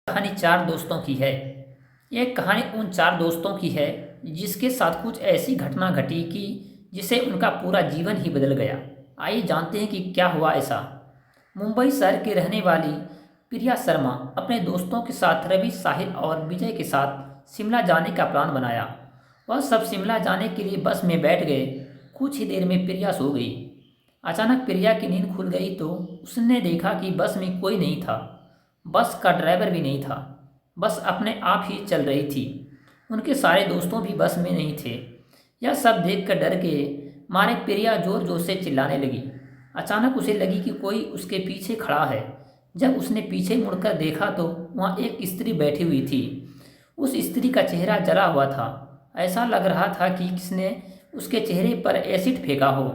कहानी चार दोस्तों की है। यह कहानी उन चार दोस्तों की है जिसके साथ कुछ ऐसी घटना घटी कि जिसे उनका पूरा जीवन ही बदल गया। आइए जानते हैं कि क्या हुआ ऐसा। मुंबई शहर की रहने वाली प्रिया शर्मा अपने दोस्तों के साथ रवि, साहिल और विजय के साथ शिमला जाने का प्लान बनाया। वह सब शिमला जाने के लिए बस में बैठ गए। कुछ ही देर में प्रिया सो गई। अचानक प्रिया की नींद खुल गई तो उसने देखा कि बस में कोई नहीं था। बस का ड्राइवर भी नहीं था। बस अपने आप ही चल रही थी। उनके सारे दोस्तों भी बस में नहीं थे। यह सब देखकर डर के मारे प्रिया जोर जोर से चिल्लाने लगी। अचानक उसे लगी कि कोई उसके पीछे खड़ा है। जब उसने पीछे मुड़कर देखा तो वहाँ एक स्त्री बैठी हुई थी। उस स्त्री का चेहरा जला हुआ था। ऐसा लग रहा था कि किसने उसके चेहरे पर एसिड फेंका हो।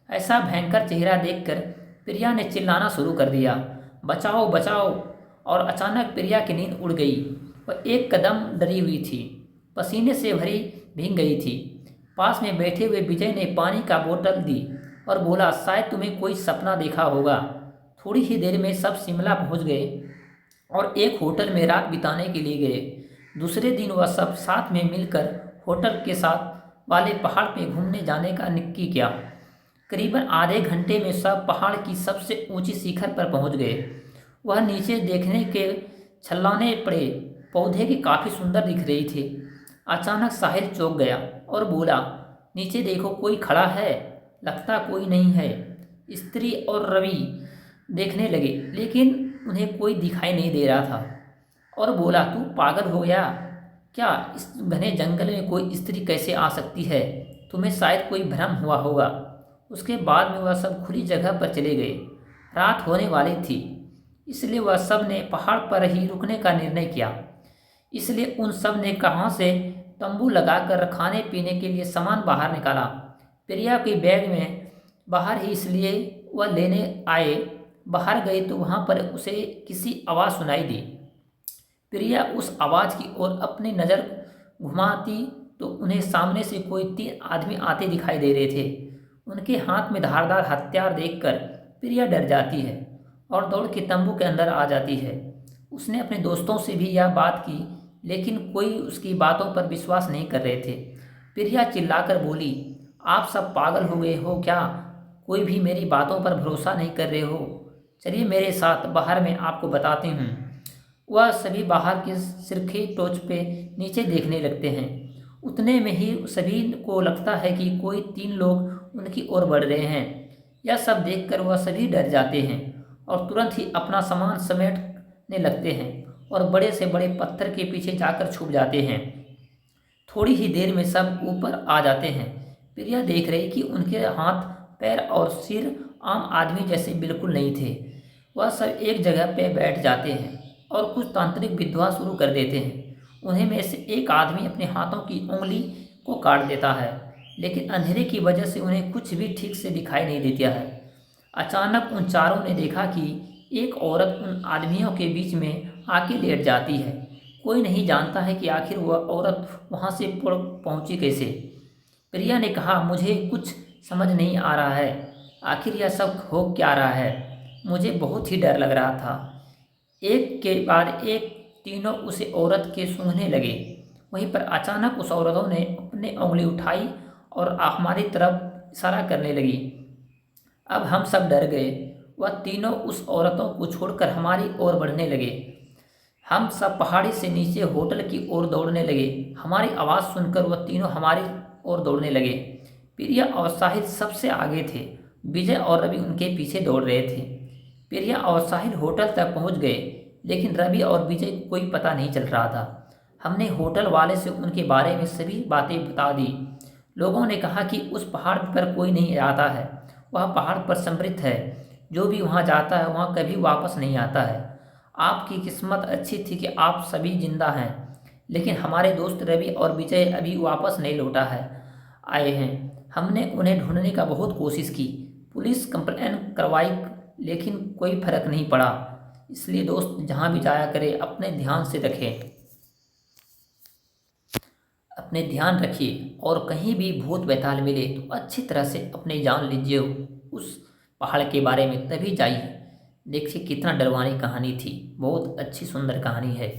ऐसा भयंकर चेहरा देखकर प्रिया ने चिल्लाना शुरू कर दिया, बचाओ बचाओ। और अचानक प्रिया की नींद उड़ गई। वह एक कदम डरी हुई थी, पसीने से भरी भीग गई थी। पास में बैठे हुए विजय ने पानी का बोतल दी और बोला, शायद तुम्हें कोई सपना देखा होगा। थोड़ी ही देर में सब शिमला पहुंच गए और एक होटल में रात बिताने के लिए गए। दूसरे दिन वह सब साथ में मिलकर होटल के साथ वाले पहाड़ पे घूमने जाने का निश्चय किया। करीबन आधे घंटे में सब पहाड़ की सबसे ऊंची शिखर पर पहुंच गए। वह नीचे देखने के छल्लाने पड़े पौधे के काफ़ी सुंदर दिख रही थी। अचानक साहिल चौंक गया और बोला, नीचे देखो, कोई खड़ा है। लगता कोई नहीं है। स्त्री और रवि देखने लगे लेकिन उन्हें कोई दिखाई नहीं दे रहा था और बोला, तू पागल हो गया क्या? इस घने जंगल में कोई स्त्री कैसे आ सकती है? तुम्हें शायद कोई भ्रम हुआ होगा। उसके बाद में वह सब खुली जगह पर चले गए। रात होने वाली थी, इसलिए वह सब ने पहाड़ पर ही रुकने का निर्णय किया। इसलिए उन सब ने कहाँ से तंबू लगाकर खाने पीने के लिए सामान बाहर निकाला। प्रिया के बैग में बाहर ही, इसलिए वह लेने आए। बाहर गई तो वहाँ पर उसे किसी आवाज़ सुनाई दी। प्रिया उस आवाज़ की ओर अपनी नज़र घुमाती तो उन्हें सामने से कोई 3 आदमी आते दिखाई दे रहे थे। उनके हाथ में धारदार हथियार देखकर प्रिया डर जाती है और दौड़ के तंबू के अंदर आ जाती है। उसने अपने दोस्तों से भी यह बात की लेकिन कोई उसकी बातों पर विश्वास नहीं कर रहे थे। प्रिया चिल्लाकर बोली, आप सब पागल हो गए हो क्या? कोई भी मेरी बातों पर भरोसा नहीं कर रहे हो? चलिए मेरे साथ, बाहर में आपको बताती हूँ। वह सभी बाहर के सिरखे टोच पे नीचे देखने लगते हैं। उतने में ही सभी को लगता है कि कोई 3 लोग उनकी ओर बढ़ रहे हैं। यह सब देखकर वह सभी डर जाते हैं और तुरंत ही अपना सामान समेटने लगते हैं और बड़े से बड़े पत्थर के पीछे जाकर छुप जाते हैं। थोड़ी ही देर में सब ऊपर आ जाते हैं। प्रिया देख रही कि उनके हाथ, पैर और सिर आम आदमी जैसे बिल्कुल नहीं थे। वह सब एक जगह पे बैठ जाते हैं और कुछ तांत्रिक विद्या शुरू कर देते हैं। उन्हें में से एक आदमी अपने हाथों की उंगली को काट देता है, लेकिन अंधेरे की वजह से उन्हें कुछ भी ठीक से दिखाई नहीं देता है। अचानक उन चारों ने देखा कि एक औरत उन आदमियों के बीच में आके लेट जाती है। कोई नहीं जानता है कि आखिर वह औरत वहाँ से पहुँची कैसे। प्रिया ने कहा, मुझे कुछ समझ नहीं आ रहा है। आखिर यह सब हो क्या रहा है? मुझे बहुत ही डर लग रहा था। एक के बाद एक तीनों उसे औरत के सूंघने लगे। वहीं पर अचानक उस औरतों ने अपनी उंगली उठाई और हमारी तरफ इशारा करने लगी। अब हम सब डर गए। वह तीनों उस औरतों को छोड़कर हमारी ओर बढ़ने लगे। हम सब पहाड़ी से नीचे होटल की ओर दौड़ने लगे। हमारी आवाज़ सुनकर वह तीनों हमारी ओर दौड़ने लगे। प्रिया और साहिल सबसे आगे थे। विजय और रवि उनके पीछे दौड़ रहे थे। प्रिया और साहिल होटल तक पहुंच गए लेकिन रवि और विजय को कोई पता नहीं चल रहा था। हमने होटल वाले से उनके बारे में सभी बातें बता दी। लोगों ने कहा कि उस पहाड़ पर कोई नहीं आता है। वह पहाड़ पर समृद्ध है। जो भी वहाँ जाता है वहाँ कभी वापस नहीं आता है। आपकी किस्मत अच्छी थी कि आप सभी जिंदा हैं, लेकिन हमारे दोस्त रवि और विजय अभी वापस नहीं लौटा है आए हैं। हमने उन्हें ढूंढने का बहुत कोशिश की, पुलिस कंप्लेन करवाई, लेकिन कोई फर्क नहीं पड़ा। इसलिए दोस्त, जहाँ भी जाया करे अपने ध्यान रखिए और कहीं भी भूत बैताल मिले तो अच्छी तरह से अपनी जान लीजिए। उस पहाड़ के बारे में तभी जाइए देखिए कितना डरवानी कहानी थी, बहुत अच्छी सुंदर कहानी है।